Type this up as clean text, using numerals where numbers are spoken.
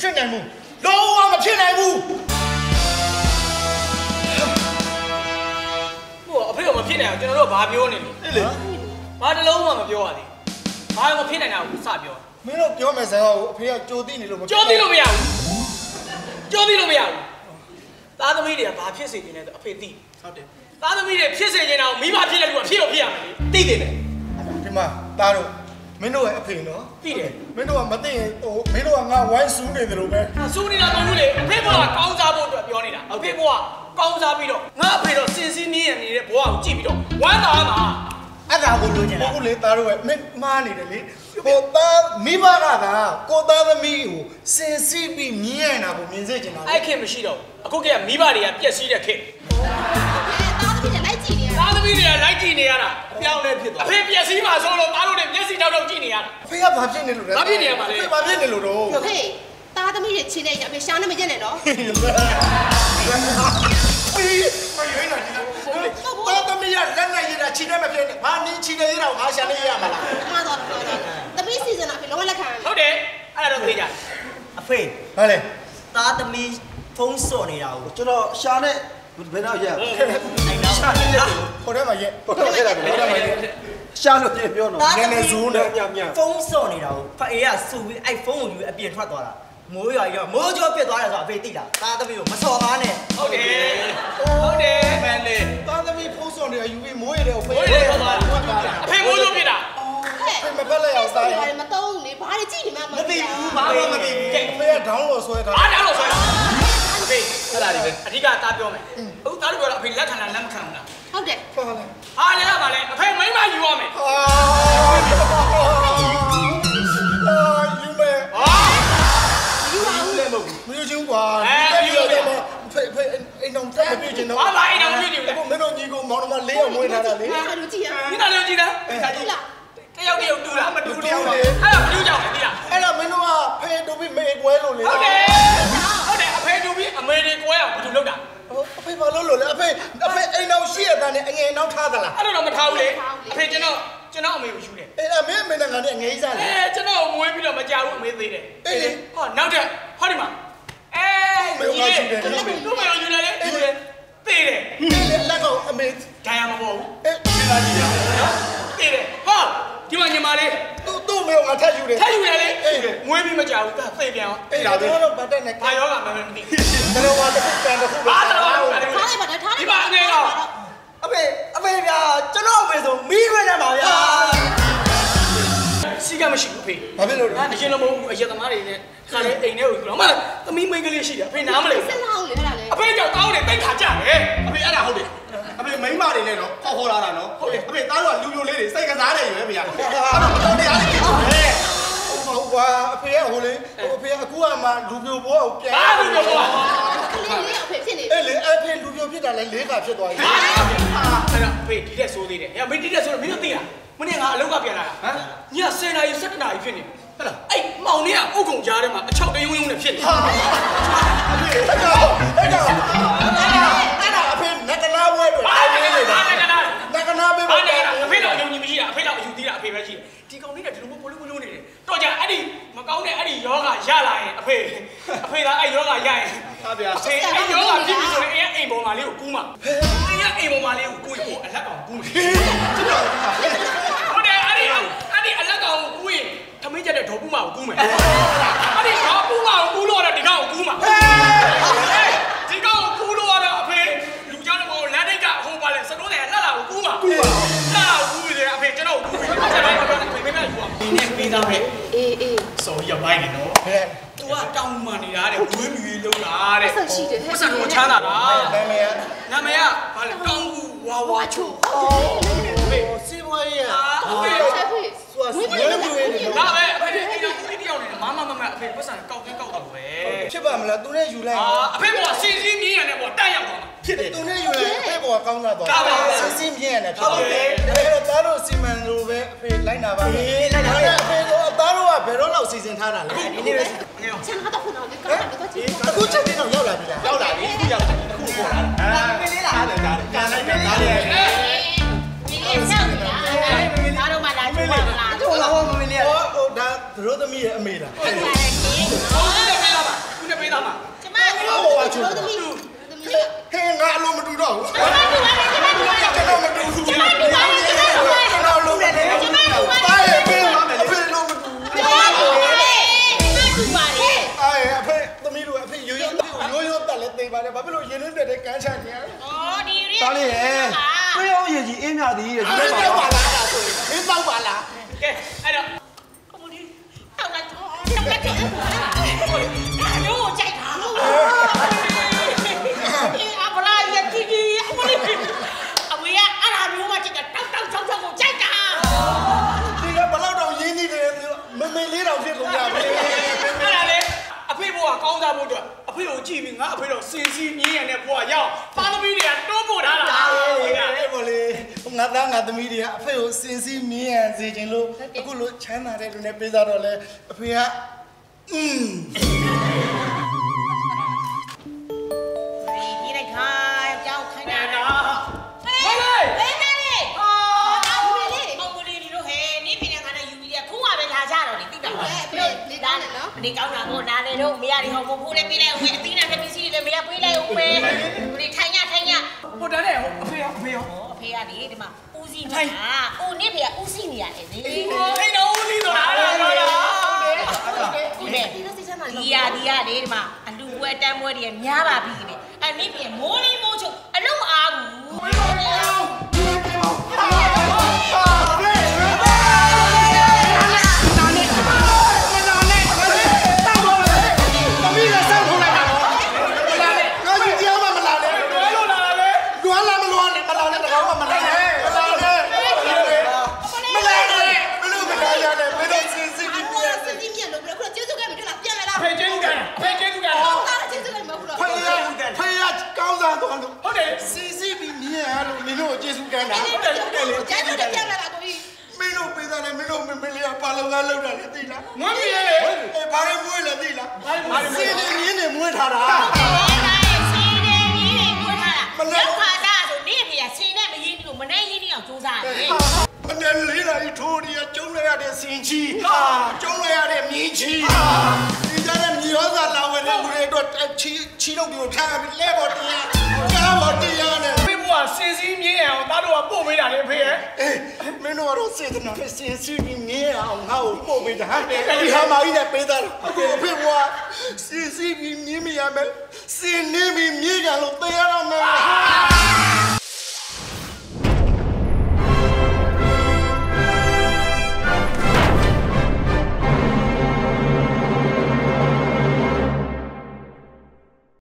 ဖြစ်နိုင်ဘူးလုံးဝမဖြစ်နိုင်ဘူးဟိုအဖေကမဖြစ်နိုင်အောင်ကျွန်တော်တို့ဘာပြောနေလဲလေဘာတလုံးမှမပြောရသေးဘာမှမဖြစ်နိုင်တာကိုစပြောမင်းတို့ပြောမယ်ဆရာကအဖေကကြိုးသိနေလို့မကြိုးသိလို့မရဘူးကြိုးသိလို့မရဘူးသားသမီးတွေကဘာဖြစ်စေချင်လဲဆိုအဖေသိဟုတ်တယ်သားသမီးတွေဖြစ်စေချင်တာကိုမိဘဖြစ်တဲ့လူကဖြစ်လို့ဖြစ်ရမယ်လေသိတယ်လေဒီမှာသားတို့မင်းတို့ရဲ့အဖေနော်သိတယ်မင်းတို့ကမသိရင်ဟိုမင်းတို့ကငါဝိုင်းစူးနေတယ်လို့ပဲစူးနေတာမဟုတ်ဘူးလေအဖေဘွားကကောင်းစားဖို့အတွက်ပြောနေတာအဖေဘွားကောင်းစားပြီးတော့ငါအဖေတော့စင်စင်းမြင်းနေတဲ့ဘွားကိုကြည့်ပြီးတော့ဝမ်းသာမှာအဲ့ဒါကိုလိုချင်တာဟုတ်လေသားတို့ကမင်းမှားနေတယ်လေဟိုသားမိဘကသာကိုသားသမီးကိုစင်စီးပြီးမြင်းရတာကိုမြင်စေချင်တာအဲ့ခင်မရှိတော့အခုကမိဘတွေကပြက်စီးတဲ့ခင်သားသမီးတွေလိုက်ကြည့်နေရတာပြောင်းလဲဖြစ်သွားအဖေပြက်စီးမှာဆိုလို့သားတို့တွေမျက်စိတောက်တောက်ကြည့်နေရတာအဖေကဘာဖြစ်နေလို့လဲဘာဖြစ်နေရမှာလဲဘာဖြစ်နေလို့တော့ဟေးသားသမီးတွေချင်းနေကြအဖေရှားနေမကျက်နဲ့နော်သားသမီးရလက်နဲ့ရတာချင်းနေမဖြစ်နဲ့ဘာနင်းချင်းနေရတာကိုငါရှာနေရမှာလားမှားတော့သမီးစီစဉ်တာအဖေလုံးဝလက်ခံဟုတ်တယ်အဲ့ဒါတော့သိကြအဖေဟာလေသားသမီးဖုံးစော်နေတာကိုကျွန်တော်ရှာနေဘယ်တော့ရရှာနေလေဟိုထဲမှာရက်ဟိုထဲမှာရှာလို့ပြန်ပြောတော့နည်းနည်းဇူးနဲ့ဖုံးစော်နေတာကိုဖအေးကစူပြီးအဲ့ဖုံးကိုယူအပြင်ထွက်သွားတာမိုးရွာရောမိုးကြောပြစ်သွားတယ်ဆိုတော့အဖေသိတာသားသမီးကိုမစော်ကားနဲ့ဟုတ်တယ်မန်လေးသားသမီးဖုံးစော်နေတာယူပြီးမိုးရတယ်ကိုဖေးတယ်အဖေမိုးကြောပြစ်တာဖေးမပတ်လိုက်အောင်သားဘာမတုံးနေဘာတွေကြည့်နေမှမသိဘူးဘာမှမသိဘူးကဲဖေးကဒေါင်းလို့ဆွဲထားဒေါင်းလို့ဆွဲအဖေအဲ့ဒါတွေပဲအဓိကသားပြောမယ်အခုသားတို့ပြောတော့အဖေလက်ခံတာလက်မခံဘူးလားဟုတ်တယ်ဟုတ်တယ်ဟာလေပါလေအဖေမိမယူရမယ်ယူမယ်မယူချင်းကွာဖေအိမ်တော်တက်မပြည့်ချင်တော့ဘာအိမ်တော်မပြည့်ချင်ဘူးမင်းတို့ညီကိုမောင်နှမ၄ယောက်မွေးထားတာလေအဲ့ဒါကြည့်ရမိသားစုကြည့်လားကြည့်လားတယောက်တူလားမတူတယောက်လေအဲ့ဒါမတူကြောင်လေတိလားအဲ့ဒါမင်းတို့ကဖေတူပြီးမေကွဲလို့လေဟုတ်တယ်အဖေတူပြီးအမေတွေကွဲအောင်ဘယ်လိုလုပ်တာအဖေဘာလို့လို့လဲအဖေအိမ်တော်ရှိရတဲ့နဲ့အငယ်နောက်ထားသလားအဲ့လိုတော့မထားဘူးလေအဖေကျွန်တော်အမေကိုယူတယ်အဲ့အမေနဲ့ငါနဲ့ငယ်စားလေကျွန်တော်မွေးပြီးတော့မကြောက်ဘူးအမေသေးတယ်ဟောနောက်တဲ့ဟောဒီမှာမေကယူတယ်တို့မေကိုယူတယ်လေသေးတယ်လက်ကောင်အမေဒိုင်ယာမပေါ်ဘူးဒီလာကြည့်ရနော်သေးတယ်ဟောဒီမှာညီမလေးသူ့မေကိုငါထပ်ယူတယ်လေမွေးပြီးမကြောက်ဘူးသိပြန်အောင်အဲ့ဒါတော့ဗတ်တက်နဲ့ဘာယောဂမသိတော်ဘာတစ်ခုကန်တစ်ခုဘာတော်ထားလိုက်ပါထားလိုက်ဒီမှာအနေတော့အဖေဗျာကျွန်တော်အမေဆိုမီးရွေးနေပါဗျာစီကမရှိဘူးဖေဘာဖြစ်လို့လဲအရင်လိုမဟုတ်ဘူးအရက်သမားတွေနဲ့ခါလေအိမ်ထဲကိုယူတော့မှသမီးမိန်းကလေးရှိတယ်အဖေနားမလဲစဉ်းစားအောင်လေအဲ့ဒါလေအဖေကြောင့်တောင်းနေတိတ်ခါကြတယ်အဖေအဲ့ဒါဟုတ်တယ်အဖေမိန်းမတွေနဲ့တော့ခေါ်လာတာနော်ဟုတ်တယ်အဖေသားတို့ကလူပြိုလေးတွေစိတ်ကစားတယ်ယူပဲဗျာအဲ့တော့မတော်တရားလေးဖြစ်တယ်ဟုတ်ကွာအဖေကဟိုလေအဖေကအခုကမှလူပြိုဘောကိုပြန်လူပြိုဘောကလေးလေးအဖေဖြစ်နေတယ်လေအဖေလူပြိုဖြစ်တာလဲ၄ခါဖြစ်သွားပြီအဲ့တော့အဖေဒီတက်ဆိုးသေးတယ်မင်းဒီတက်ဆိုတော့မင်းတို့သိလားမနေ့ငါအလုပ်ကပြန်လာတာဟမ်ည10နာရီ17နာရီဖြစ်နေဟုတ်လားအဲ့မောင်နေကအုတ်ကုံကြားထဲမှာအချောက်တယုံယုံနဲ့ဖြစ်နေအဲ့ဒါအဖေနကနာဘွဲတော့အဲ့ဒီနေတာနကနာပဲအဖေတော့ယုံကြည်မရှိတာအဖေတော့အယူသေးတာအဖေပဲရှိတယ်ဒီကောင်လေးကဒီလိုမျိုးပိုလို့နေတယ်တော့ကြအဲ့ဒီမကောင်းတဲ့အဲ့ဒီယောဂရလာရင်အဖေကအဲ့ယောဂရရင်ဟုတ်ဗျာအဖေအဲ့ယောဂဖြစ်ပြီဆိုရင်အိမ်ပေါ်မှာလေးကိုကူးမှာအိမ်ပေါ်မှာလေးကိုကူးရင်အလက်ကောင်ကူးမယ်ဟုတ်တယ်အဲ့ဒီအလက်ကောင်ကိုကူးရင်သမင်းကျတဲ့ဒေါ်ပူးမကိုကူးမယ်အဲ့ဒီဒေါ်ပူးမကိုကူးလို့တော့ဒီကောင်ကိုကူးမှာဒီကောင်ကိုကူးလို့တော့အဖေလူကြောင်းကိုလမ်းတိတ်ကဟိုပါလဲစတိုးတယ်လှလာကိုကူးမှာလှလာကိုကူးပြီးတယ်အဖေကျွန်တော်ကိုကူးပြီးဆက်လိုက်တော့အဖေမိမယူပါဒီနေ့ပေးသားပဲအေးစော်ရပိုင်းနေနော်ဟဲ့ तू ကတောင်းမှနေတာတဲ့ဝင်းမြူလောက်တာတဲ့ဆက်ရှိတယ်ပတ်စံကိုချမ်းသာတာနာမည်ကဘာလဲတောင်းဘူးဝါချိုစီးပွားရေးအဖေဆိုဝင်းမြူနေတယ်ဒါပဲအဖေဒီတယောက်နေမအဖေပတ်စံကောက်တော့ပဲဖြစ်ပါမလားသူနဲ့ယူလိုက်အဖေကစီစီမြင်းရတယ်ပေါ့တက်ရောက်သွားဖြစ်တယ်သူနဲ့ယူလိုက်အဖေကကောင်းလာသွားစီစီမြင်းရတယ်ဖြစ်တယ်အဲ့တော့သားတို့စီမံလိုပဲအဖေလိုက်နာပါမယ်လိုက်နာအဖေတို့သားတို့ကဘယ်တော့လောက်စီစဉ်ထားတာလဲဒီနေ့ပဲချမ်းသာတော့ခုနကလည်းကောင်းတယ်အခုချက်တင်းတော့ရောက်လာပြီလားရောက်လာပြီအခုရောက်လာအခုပေါ်လာမင်းလေးလားဒါလည်းကန်လိုက်တယ်ဒါလည်းဒီနေ့ဆောက်နေတာဒါတော့မှလာကြည့်ပါလားတို့လာမမင်းလေးဟိုဒါတို့သမီးရဲ့အမေလားဟုတ်တယ်မင်းလားပါ ပေးသားမှာ ကျမတို့သမီး ဟဲ့ငါအလုံးမတူတော့ဘူး ကျမတို့ပါလေကျမတို့ပါလေ ကျွန်တော်မတူဘူး ကျမတို့ပါလေကျမတို့ပါလေ ကျွန်တော်လုံးတယ်ကျမတို့ပါလေအဖေလုံးမတူဘူး ကျမတို့ပါလေကျမတို့ပါလေ အဖေသမီးတို့အဖေရိုးရိုးတက်လဲသိပါတယ်ဘာဖြစ်လို့ရင်းနှီးတဲ့ကန်းချနေရလဲ ဩဒီရီ တားလေးရဲ့တွေးအောင်ရည်ကြီးအင်းမြသည်တဲ့ဒီ ဒီ ဘက် တော့ ပါ ပါလားဆိုရင်မင်းတော့ပါလား ကဲအဲ့တော့ အမလေးတောက်လိုက်တော့တောက်လိုက်တော့တို့ကြိုက်တာအဘလာရတီတီအမလေးအမေကအဲ့ဒါမျိုးမှကြိုက်တာတောက်ကိုကြိုက်တာ ဒီကဘလောက်တော့ရင်းနှီးတယ်မမေလေးတော့ဖြစ်ကုန်ကြပြီ အဲ့ဒါလေအဖေဘိုးကကောင်းစားဖို့အတွက်အဖေကိုကြည့်ပြီးငါအဖေတော့စင်စီမြင်းရတဲ့ဘိုးကရောက်ပါသမီးတွေကတိုးပို့ထားတာ အဲ့ဘောလေငါသားငါသမီးတွေကအဖေကိုစင်စီမြင်းရန်စေခြင်းလို့အခုလိုချမ်းသာတဲ့လူနဲ့ပေးစားတော့လဲအဖေကဒီလိုက်ခိုင်းကြောက်ခိုင်းတာ နာ ဟေးဟေးနေအော်တော့မလေးမမလေးတို့ဟဲ့နေပြနေငါနဲ့ယူပြီးခုမှပဲလာကြတော့လေသိတာလေလေတားနဲ့နော်ဒီကောင်းတာကိုနားလေတော့မရဒီဟောဖိုးလေးပေးလိုက်ဦးအသီးနဲ့ပစ္စည်းတွေမရပေးလိုက်ဦးပဲဒီထိုင်ညဟဟိုိုတန်းနဲ့အဖေရောအဖေကလေဒီမှာဦးစီးနေတာဦးနေဖေကဦးစီးနေရတယ်လေ အိမ်တော်ဦးစီးတော့လား ဒီလေဒီရလေဒီမှာအလူပွဲတန်းပွဲတွေများပါပြီလေအနိဖေမိုးလေးမိုးချုပ်အလုံးအားဘူးဟုတ်တယ် စီစီပြီးမြင်ရလို့မင်းတို့ကျေးဇူးကမ်းတာ ကျဲတော့ပြန်လာတာကိုကြီး မင်းတို့ပေးသားတယ်မင်းတို့မလေးကပါလုံကားလောက်တာလေသိလား မွေးပြီလေ အေးဘာလို့မွေးလဲသိလားစီနေမြင်းနေမွေးထားတာ စီနေနီးနေပြောထားတာရောက်ခါတာဆိုနေဖေကစီနဲ့မရင်းလို့မနဲ့ရင်းနေအောင်စူးစမ်းတယ် မနေ့လေးလာကြီးထိုးရီကျုံးလိုက်ရတဲ့စင်ချီကျုံးလိုက်ရတဲ့မြင်းချီဒီကြတဲ့မြေရောစာလာဝဲတဲ့လူတွေအတွက်ချီတော့ဒီကိုထားပြီးလဲပေါ်တရားကားပေါ်တရားနဲ့ ဖေဘိုးကစင်စီမြင်းရအောင်သားတို့ကပို့ပေးတာလေဖေရဲ့ အေးမင်းတို့ကတော့စေတနာနဲ့စင်စီပြီးမြင်းအောင်ငါ့ကိုပို့ပေးတာဒီဟာမကြီးနဲ့ပေးသားအခုအဖေကစင်စီပြီးမြင်းမရမယ်စင်နေပြီးမြင်းကြလို့တရားရမယ်